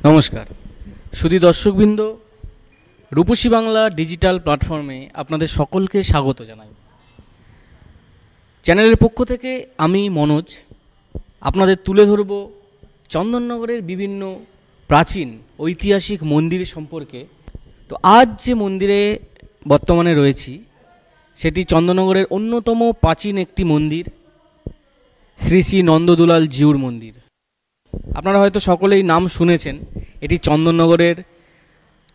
নমস্কার সুধী দর্শকবৃন্দ, রূপসী বাংলা ডিজিটাল প্ল্যাটফর্মে আপনাদের সকলকে স্বাগত জানাই। চ্যানেলের পক্ষ থেকে আমি মনোজ আপনাদের তুলে ধরব চন্দননগরের বিভিন্ন প্রাচীন ঐতিহাসিক মন্দির সম্পর্কে। তো আজ যে মন্দিরে বর্তমানে রয়েছি সেটি চন্দননগরের অন্যতম প্রাচীন একটি মন্দির, শ্রী শ্রী নন্দদুলাল জিউর মন্দির। আপনারা হয়তো সকলেই নাম শুনেছেন। এটি চন্দননগরের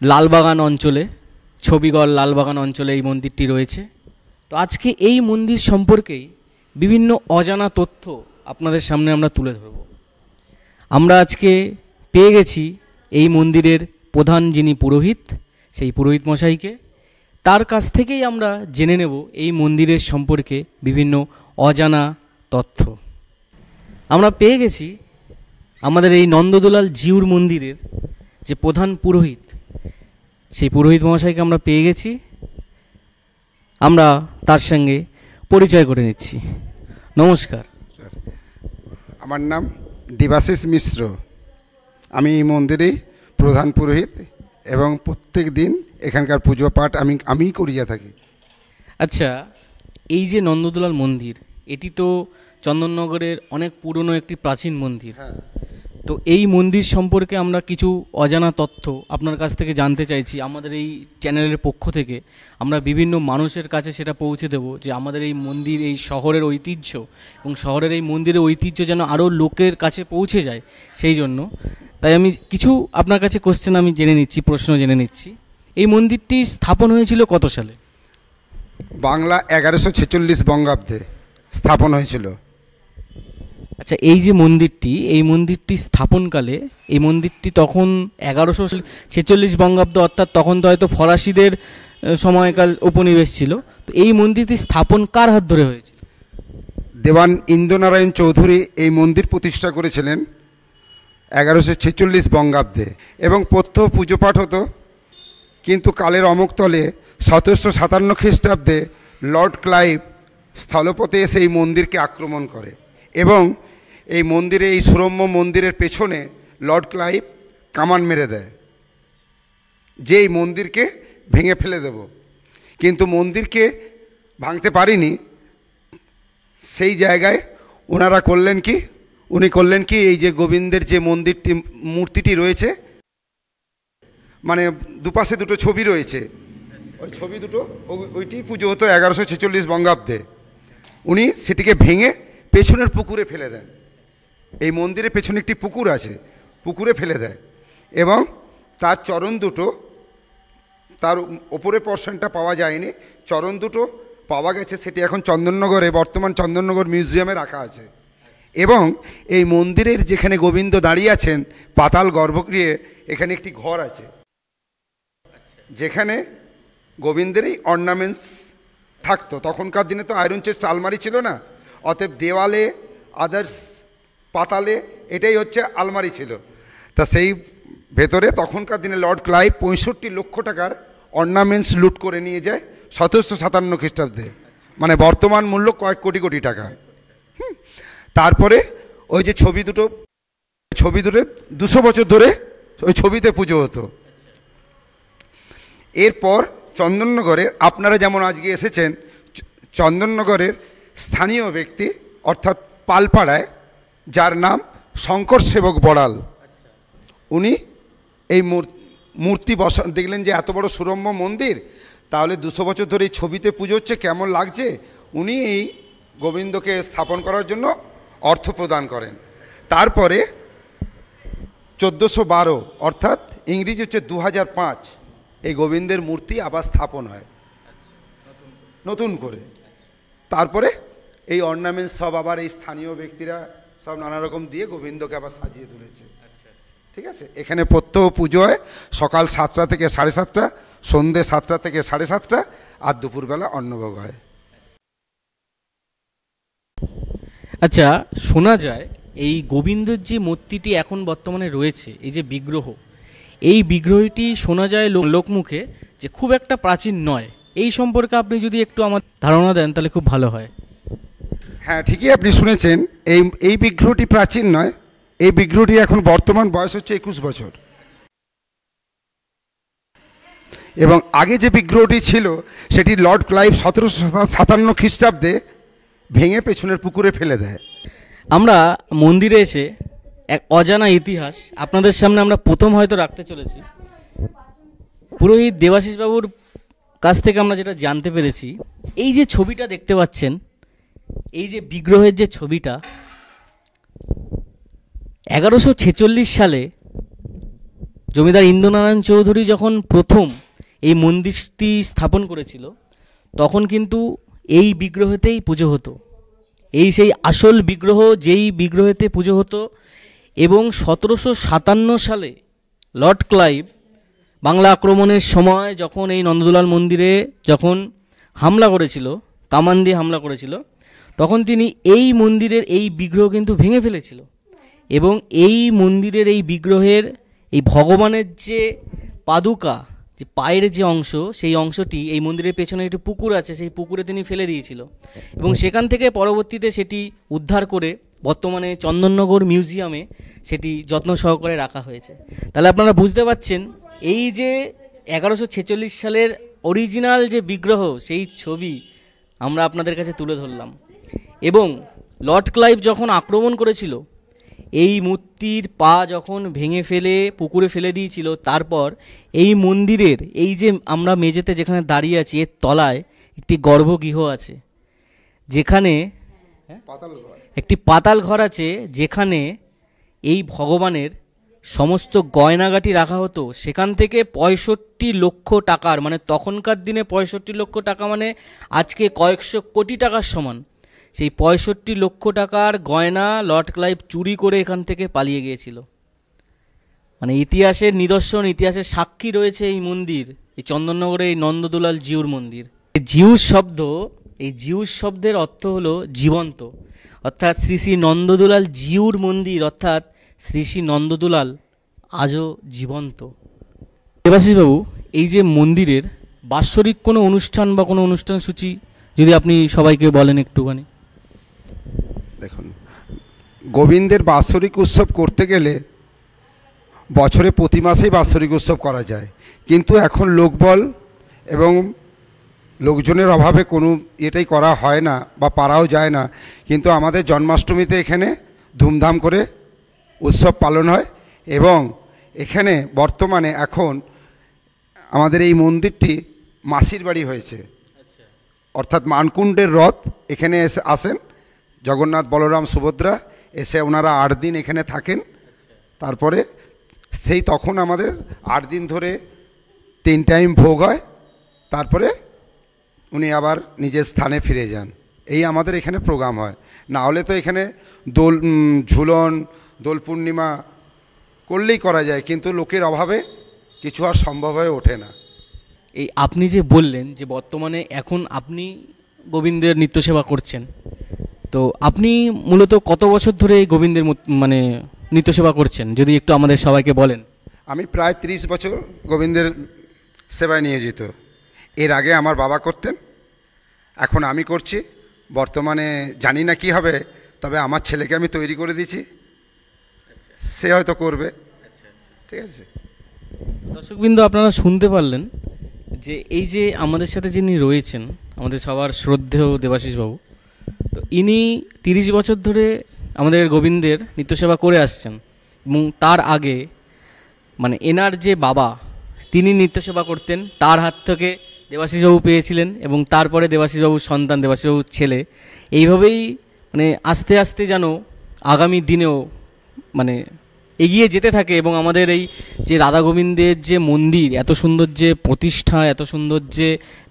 লালবাগান অঞ্চলে, ছবিগড় লালবাগান অঞ্চলে এই মন্দিরটি রয়েছে। তো আজকে এই মন্দির সম্পর্কেই বিভিন্ন অজানা তথ্য আপনাদের সামনে আমরা তুলে ধরব। আমরা আজকে পেয়ে গেছি এই মন্দিরের প্রধান যিনি পুরোহিত, সেই পুরোহিত মশাইকে। তার কাছ থেকেই আমরা জেনে নেব এই মন্দিরের সম্পর্কে বিভিন্ন অজানা তথ্য। আমরা পেয়ে গেছি আমাদের এই নন্দদুলাল জিউর মন্দিরের যে প্রধান পুরোহিত, সেই পুরোহিত মহাশয়কে আমরা পেয়ে গেছি। আমরা তার সঙ্গে পরিচয় করে নিচ্ছি। নমস্কার। আমার নাম দেবাশিস মিশ্র। আমি এই মন্দিরে প্রধান পুরোহিত এবং প্রত্যেক দিন এখানকার পুজো পাঠ আমিই করিয়া থাকি। আচ্ছা, এই যে নন্দদুলাল মন্দির, এটি তো চন্দননগরের অনেক পুরনো একটি প্রাচীন মন্দির। তো এই মন্দির সম্পর্কে আমরা কিছু অজানা তথ্য আপনার কাছ থেকে জানতে চাইছি। আমাদের এই চ্যানেলের পক্ষ থেকে আমরা বিভিন্ন মানুষের কাছে সেটা পৌঁছে দেব যে আমাদের এই মন্দির, এই শহরের ঐতিহ্য এবং শহরের এই মন্দিরের ঐতিহ্য যেন আরও লোকের কাছে পৌঁছে যায়। সেই জন্য তাই আমি কিছু আপনার কাছে কোশ্চেন আমি জেনে নিচ্ছি, প্রশ্ন জেনে নিচ্ছি। এই মন্দিরটি স্থাপন হয়েছিল কত সালে? বাংলা 1146 বঙ্গাব্দে স্থাপন হয়েছিল। আচ্ছা, এই যে মন্দিরটি, এই মন্দিরটি স্থাপনকালে এই মন্দিরটি তখন 1146 বঙ্গাব্দ, অর্থাৎ তখন তো হয়তো ফরাসিদের সময়কাল উপনিবেশ ছিল। তো এই মন্দিরটি স্থাপন কার হাত ধরে হয়েছে? দেওয়ান ইন্দ্রনারায়ণ চৌধুরী এই মন্দির প্রতিষ্ঠা করেছিলেন 1146 বঙ্গাব্দে এবং প্রত্যহ পুজো পাঠ হতো। কিন্তু কালের অমুকতলে 1757 খ্রিস্টাব্দে লর্ড ক্লাইভ স্থলপথে এসে এই মন্দিরকে আক্রমণ করে এবং এই মন্দিরে, এই সুরম্য মন্দিরের পেছনে লর্ড ক্লাইভ কামান মেরে দেয় যে এই মন্দিরকে ভেঙে ফেলে দেব। কিন্তু মন্দিরকে ভাঙতে পারিনি। সেই জায়গায় ওনারা করলেন কি, উনি করলেন কি, এই যে গোবিন্দের যে মন্দিরটি, মূর্তিটি রয়েছে, মানে দুপাশে দুটো ছবি রয়েছে, ওই ছবি দুটো, ওইটি পুজো হতো 1146 বঙ্গাব্দে। উনি সেটিকে ভেঙে পেছনের পুকুরে ফেলে দেন। এই মন্দিরের পেছনে একটি পুকুর আছে, পুকুরে ফেলে দেয় এবং তার চরণ দুটো, তার ওপরে পোর্শনটা পাওয়া যায়নি, চরণ দুটো পাওয়া গেছে। সেটি এখন চন্দননগরে, বর্তমান চন্দননগর মিউজিয়ামে রাখা আছে। এবং এই মন্দিরের যেখানে গোবিন্দ দাঁড়িয়ে আছেন, পাতাল গর্ভগৃহে, এখানে একটি ঘর আছে যেখানে গোবিন্দের এই অর্নামেন্টস থাকতো। তখনকার দিনে তো আয়রন চেস্ট আলমারি ছিল না, অতএব দেওয়ালে, আদার্স পাতালে এটাই হচ্ছে আলমারি ছিল। তা সেই ভেতরে তখনকার দিনে লর্ড ক্লাইভ 65 লক্ষ টাকার অর্নামেন্টস লুট করে নিয়ে যায় 1757 খ্রিস্টাব্দে, মানে বর্তমান মূল্য কয়েক কোটি কোটি টাকা। তারপরে ওই যে ছবি দুটো 200 বছর ধরে ওই ছবিতে পুজো হতো। এরপর চন্দননগরের, আপনারা যেমন আজকে এসেছেন, চন্দননগরের স্থানীয় ব্যক্তি অর্থাৎ পালপাড়ায়, যার নাম শঙ্কর সেবক বড়াল, উনি এই মূর্তি বসা দেখলেন যে এত বড় সুরম্য মন্দির, তাহলে 200 বছর ধরে এই ছবিতে পুজো হচ্ছে, কেমন লাগছে। উনি এই গোবিন্দকে স্থাপন করার জন্য অর্থ প্রদান করেন। তারপরে 1412 অর্থাৎ ইংরেজি হচ্ছে 2005, এই গোবিন্দের মূর্তি আবার স্থাপন হয় নতুন করে। তারপরে এই অর্নামেন্টস সব আবার এই স্থানীয় ব্যক্তিরা সব নানা রকম দিয়ে গোবিন্দকে আবার সাজিয়ে তুলেছে। ঠিক আছে, এখানে প্রত্যহ পুজো হয় সকাল 7টা থেকে 7:30, সন্ধ্যে 7টা থেকে 7:30, আর দুপুরবেলা অন্নভোগ হয়। আচ্ছা, শোনা যায় এই গোবিন্দের যে মূর্তিটি এখন বর্তমানে রয়েছে, এই যে বিগ্রহ, এই বিগ্রহটি শোনা যায় লোকমুখে যে খুব একটা প্রাচীন নয়। এই সম্পর্কে আপনি যদি একটু আমার ধারণা দেন তাহলে খুব ভালো হয়। হ্যাঁ, ঠিকই আপনি শুনেছেন। এই বিগ্রহটি প্রাচীন নয়। এই বিগ্রহটি এখন বর্তমান বয়স হচ্ছে 21 বছর। এবং আগে যে বিগ্রহটি ছিল সেটি লর্ড ক্লাইভ 1757 খ্রিস্টাব্দে ভেঙে পেছনের পুকুরে ফেলে দেয়। আমরা মন্দিরে এসে এক অজানা ইতিহাস আপনাদের সামনে আমরা প্রথম হয়তো রাখতে চলেছি। পুরোহিত দেবাশিস বাবুর কাছ থেকে আমরা যেটা জানতে পেরেছি, এই যে ছবিটা দেখতে পাচ্ছেন, এই যে বিগ্রহের যে ছবিটা, 1146 সালে জমিদার ইন্দ্রনারায়ণ চৌধুরী যখন প্রথম এই মন্দিরটি স্থাপন করেছিল, তখন কিন্তু এই বিগ্রহতেই পুজো হতো। এই সেই আসল বিগ্রহ, যেই বিগ্রহতে পুজো হতো। এবং 1757 সালে লর্ড ক্লাইভ বাংলা আক্রমণের সময় যখন এই নন্দদুলাল মন্দিরে যখন হামলা করেছিল, কামান দিয়ে হামলা করেছিল, তখন তিনি এই মন্দিরের এই বিগ্রহ কিন্তু ভেঙে ফেলেছিল। এবং এই মন্দিরের এই বিগ্রহের এই ভগবানের যে পাদুকা, যে পায়ের যে অংশ, সেই অংশটি এই মন্দিরের পেছনে একটি পুকুর আছে, সেই পুকুরে তিনি ফেলে দিয়েছিল। এবং সেখান থেকে পরবর্তীতে সেটি উদ্ধার করে বর্তমানে চন্দননগর মিউজিয়ামে সেটি যত্ন সহকারে রাখা হয়েছে। তাহলে আপনারা বুঝতে পারছেন, এই যে 1146 সালের অরিজিনাল যে বিগ্রহ, সেই ছবি আমরা আপনাদের কাছে তুলে ধরলাম। এবং লর্ড ক্লাইভ যখন আক্রমণ করেছিল, এই মূর্তির পা যখন ভেঙে ফেলে পুকুরে ফেলে দিয়েছিল, তারপর এই মন্দিরের এই যে আমরা মেঝেতে যেখানে দাঁড়িয়ে আছি, এর তলায় একটি গর্ভগৃহ আছে, যেখানে একটি পাতাল ঘর আছে, যেখানে এই ভগবানের সমস্ত গয়নাগাটি রাখা হতো। সেখান থেকে 65 লক্ষ টাকার, মানে তখনকার দিনে 65 লক্ষ টাকা মানে আজকে কয়েকশো কোটি টাকার সমান, সেই 65 লক্ষ টাকার গয়না লর্ড ক্লাইভ চুরি করে এখান থেকে পালিয়ে গিয়েছিল। মানে ইতিহাসের নিদর্শন, ইতিহাসের সাক্ষী রয়েছে এই মন্দির, এই চন্দননগরে এই নন্দদুলাল জিউর মন্দির। জিউস শব্দ, এই জিউস শব্দের অর্থ হলো জীবন্ত, অর্থাৎ শ্রী শ্রী নন্দদুলাল জিউর মন্দির, অর্থাৎ শ্রী শ্রী নন্দদুলাল আজও জীবন্ত। দেবাশিসবাবু, এই যে মন্দিরের বাৎসরিক কোনো অনুষ্ঠান বা কোনো অনুষ্ঠান সূচি যদি আপনি সবাইকে বলেন একটুখানি। দেখুন, গোবিন্দের বাৎসরিক উৎসব করতে গেলে বছরে প্রতি মাসেই বাৎসরিক উৎসব করা যায়, কিন্তু এখন লোকবল এবং লোকজনের অভাবে কোনো এটাই করা হয় না বা পারাও যায় না। কিন্তু আমাদের জন্মাষ্টমীতে এখানে ধুমধাম করে উৎসব পালন হয়। এবং এখানে বর্তমানে এখন আমাদের এই মন্দিরটি মাসির বাড়ি হয়েছে, অর্থাৎ মানকুণ্ডের রথ এখানে এসে আসেন জগন্নাথ, বলরাম, সুভদ্রা, এসে ওনারা 8 দিন এখানে থাকেন। তারপরে সেই তখন আমাদের 8 দিন ধরে 3 টাইম ভোগ হয়, তারপরে উনি আবার নিজের স্থানে ফিরে যান। এই আমাদের এখানে প্রোগ্রাম হয়। না হলে তো এখানে দোল ঝুলন, দোল পূর্ণিমা করলেই করা যায়, কিন্তু লোকের অভাবে কিছু আর সম্ভব হয়ে ওঠে না। এই আপনি যে বললেন যে বর্তমানে এখন আপনি গোবিন্দের নিত্য সেবা করছেন, তো আপনি মূলত কত বছর ধরে এই গোবিন্দের মানে নিত্য সেবা করছেন, যদি একটু আমাদের সবাইকে বলেন। আমি প্রায় 30 বছর গোবিন্দের সেবায় নিয়োজিত। এর আগে আমার বাবা করতেন, এখন আমি করছি। বর্তমানে জানি না কি হবে, তবে আমার ছেলেকে আমি তৈরি করে দিয়েছি, সে হয়তো করবে। ঠিক আছে দর্শকবৃন্দ, আপনারা শুনতে পারলেন যে এই যে আমাদের সাথে যিনি রয়েছেন, আমাদের সবার শ্রদ্ধেয় দেবাশিসবাবু, তো ইনি 30 বছর ধরে আমাদের গোবিন্দের নিত্যসেবা করে আসছেন। এবং তার আগে মানে এনার যে বাবা, তিনি নিত্যসেবা করতেন, তার হাত থেকে দেবাশিসবাবু পেয়েছিলেন, এবং তারপরে দেবাশিসবাবুর সন্তান, দেবাশিসবাবুর ছেলে, এইভাবেই মানে আস্তে আস্তে যেন আগামী দিনেও মানে এগিয়ে যেতে থাকে। এবং আমাদের এই যে রাধা গোবিন্দের যে মন্দির, এত সুন্দর যে প্রতিষ্ঠা, এত সুন্দর যে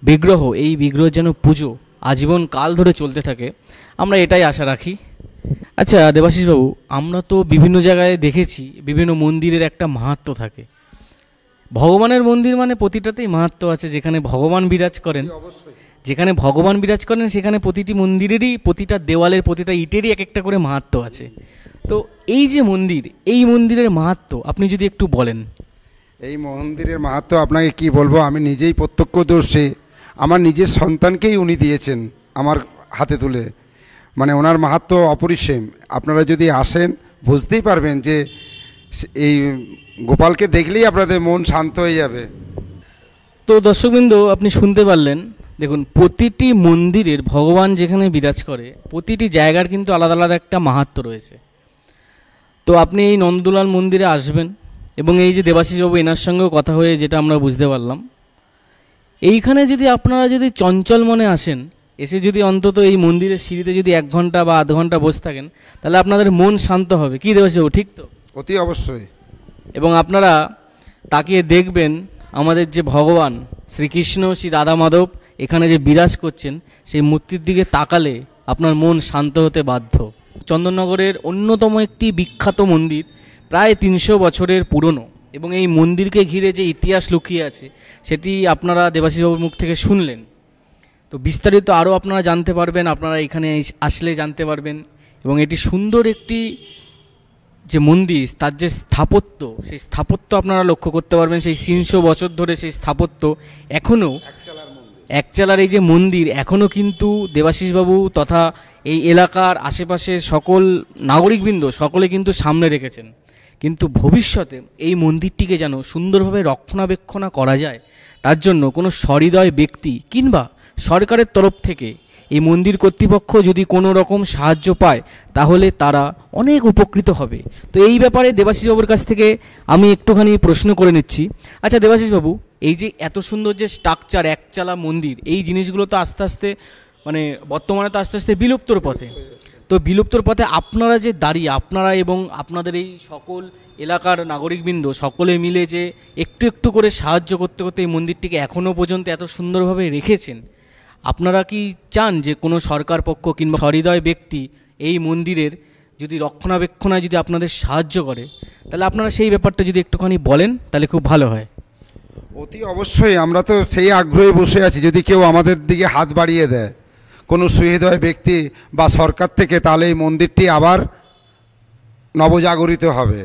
বিগ্রহ, এই বিগ্রহ যেন পুজো আজীবন কাল ধরে চলতে থাকে, আমরা এটাই আশা রাখি। আচ্ছা দেবাশিসবাবু, আমরা তো বিভিন্ন জায়গায় দেখেছি বিভিন্ন মন্দিরের একটা মাহাত্ম্য থাকে। ভগবানের মন্দির মানে প্রতিটাতেই মাহাত্ম্য আছে। যেখানে ভগবান বিরাজ করেন, যেখানে ভগবান বিরাজ করেন সেখানে প্রতিটি মন্দিরেরই, প্রতিটা দেওয়ালের, প্রতিটা ইটেরই এক একটা করে মাহাত্ম্য আছে। তো এই যে মন্দির, এই মন্দিরের মাহাত্ম্য আপনি যদি একটু বলেন। এই মন্দিরের মাহাত্ম্য আপনাকে কি বলবো, আমি নিজেই প্রত্যক্ষদর্শী। আমার নিজের সন্তানকেই উনি দিয়েছেন আমার হাতে তুলে, মানে ওনার মাহাত্ম্য অপরিসীম। আপনারা যদি আসেন বুঝতেই পারবেন যে এই গোপালকে দেখলেই আপনাদের মন শান্ত হয়ে যাবে। তো দর্শকবৃন্দ, আপনি শুনতে পারলেন। দেখুন, প্রতিটি মন্দিরের ভগবান যেখানে বিরাজ করে প্রতিটি জায়গার কিন্তু আলাদা আলাদা একটা মাহাত্ম্য রয়েছে। তো আপনি এই নন্দলাল মন্দিরে আসবেন এবং এই যে দেবাশিসবাবু, এনার সঙ্গেও কথা হয়ে যেটা আমরা বুঝতে পারলাম, এইখানে যদি আপনারা যদি চঞ্চল মনে আসেন, এসে যদি অন্তত এই মন্দিরের সিঁড়িতে যদি 1 ঘন্টা বা আধ ঘন্টা বসে থাকেন, তাহলে আপনাদের মন শান্ত হবে। কি দেবাশিসবাবু, ঠিক তো? অতি অবশ্যই। এবং আপনারা তাকিয়ে দেখবেন আমাদের যে ভগবান শ্রীকৃষ্ণ, শ্রী রাধা মাধব এখানে যে বিরাজ করছেন, সেই মূর্তির দিকে তাকালে আপনার মন শান্ত হতে বাধ্য। চন্দননগরের অন্যতম একটি বিখ্যাত মন্দির, প্রায় 300 বছরের পুরনো, এবং এই মন্দিরকে ঘিরে যে ইতিহাস লুকিয়ে আছে সেটি আপনারা দেবাশিসবাবুর মুখ থেকে শুনলেন। তো বিস্তারিত আরও আপনারা জানতে পারবেন, আপনারা এখানে আসলে জানতে পারবেন। এবং এটি সুন্দর একটি যে মন্দির, তার যে স্থাপত্য, সেই স্থাপত্য আপনারা লক্ষ্য করতে পারবেন। সেই 300 বছর ধরে সেই স্থাপত্য এখনও, একচালার এই যে মন্দির এখনও কিন্তু দেবাশিসবাবু তথা এই এলাকার আশেপাশে সকল নাগরিকবৃন্দ সকলে কিন্তু সামনে রেখেছেন। কিন্তু ভবিষ্যতে এই মন্দিরটিকে যেন সুন্দরভাবে রক্ষণাবেক্ষণ করা যায়, তার জন্য কোনো সহৃদয় ব্যক্তি কিংবা সরকারের তরফ থেকে এই মন্দির কর্তৃপক্ষ যদি কোনো রকম সাহায্য পায়, তাহলে তারা অনেক উপকৃত হবে। তো এই ব্যাপারে দেবাশিসবাবুর কাছ থেকে আমি একটুখানি প্রশ্ন করে নিচ্ছি। আচ্ছা দেবাশিসবাবু, এই যে এত সুন্দর যে স্ট্রাকচার, একচালা মন্দির, এই জিনিসগুলো তো আস্তে আস্তে মানে বর্তমানে তো আস্তে আস্তে বিলুপ্তর পথে। তো বিলুপ্তর পথে আপনারা যে দাঁড়িয়ে, আপনারা এবং আপনাদের এই সকল এলাকার নাগরিকবৃন্দ সকলে মিলে যে একটু একটু করে সাহায্য করতে করতে এই মন্দিরটিকে এখনও পর্যন্ত এত সুন্দরভাবে রেখেছেন, আপনারা কি চান যে কোনো সরকার পক্ষ কিংবা সহৃদয় ব্যক্তি এই মন্দিরের যদি রক্ষণাবেক্ষণায় যদি আপনাদের সাহায্য করে, তাহলে আপনারা সেই ব্যাপারটা যদি একটুখানি বলেন তাহলে খুব ভালো হয়। অতি অবশ্যই, আমরা তো সেই আগ্রহে বসে আছি, যদি কেউ আমাদের দিকে হাত বাড়িয়ে দেয় কোনো সুহৃদয় ব্যক্তি বা সরকার থেকে, তাহলে এই মন্দিরটি আবার নবজাগরিত হবে।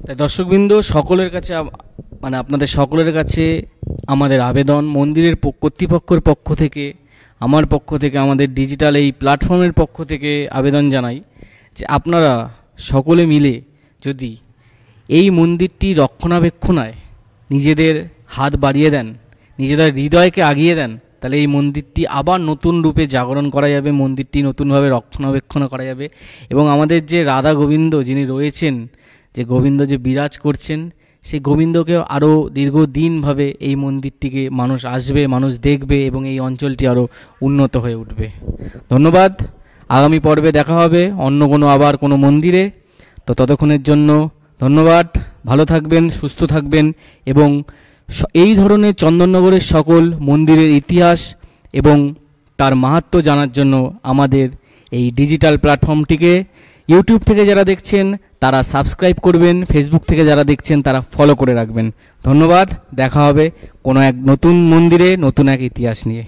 তাই দর্শকবৃন্দ, সকলের কাছে মানে আপনাদের সকলের কাছে আমাদের আবেদন, মন্দিরের কর্তৃপক্ষের পক্ষ থেকে, আমার পক্ষ থেকে, আমাদের ডিজিটাল এই প্ল্যাটফর্মের পক্ষ থেকে আবেদন জানাই যে আপনারা সকলে মিলে যদি এই মন্দিরটি রক্ষণাবেক্ষণায় নিজেদের হাত বাড়িয়ে দেন, নিজেদের হৃদয়কে আগিয়ে দেন, তাহলে এই মন্দিরটি আবার নতুন রূপে জাগরণ করা যাবে, মন্দিরটি নতুনভাবে রক্ষণাবেক্ষণ করা যাবে। এবং আমাদের যে রাধা গোবিন্দ যিনি রয়েছেন, যে গোবিন্দ যে বিরাজ করছেন, সেই গোবিন্দকে আরও দীর্ঘদিনভাবে এই মন্দিরটিকে মানুষ আসবে, মানুষ দেখবে এবং এই অঞ্চলটি আরও উন্নত হয়ে উঠবে। ধন্যবাদ। আগামী পর্বে দেখা হবে অন্য কোনো আবার কোনো মন্দিরে। তো ততক্ষণের জন্য ধন্যবাদ। ভালো থাকবেন, সুস্থ থাকবেন এবং এই ধরনের চন্দননগরের সকল মন্দিরের ইতিহাস এবং তার মাহাত্ম্য জানার জন্য আমাদের এই ডিজিটাল প্ল্যাটফর্মটিকে ইউটিউব থেকে যারা দেখছেন তারা সাবস্ক্রাইব করবেন, ফেসবুক থেকে যারা দেখছেন তারা ফলো করে রাখবেন। ধন্যবাদ। দেখা হবে কোনো এক নতুন মন্দিরে, নতুন এক ইতিহাস নিয়ে।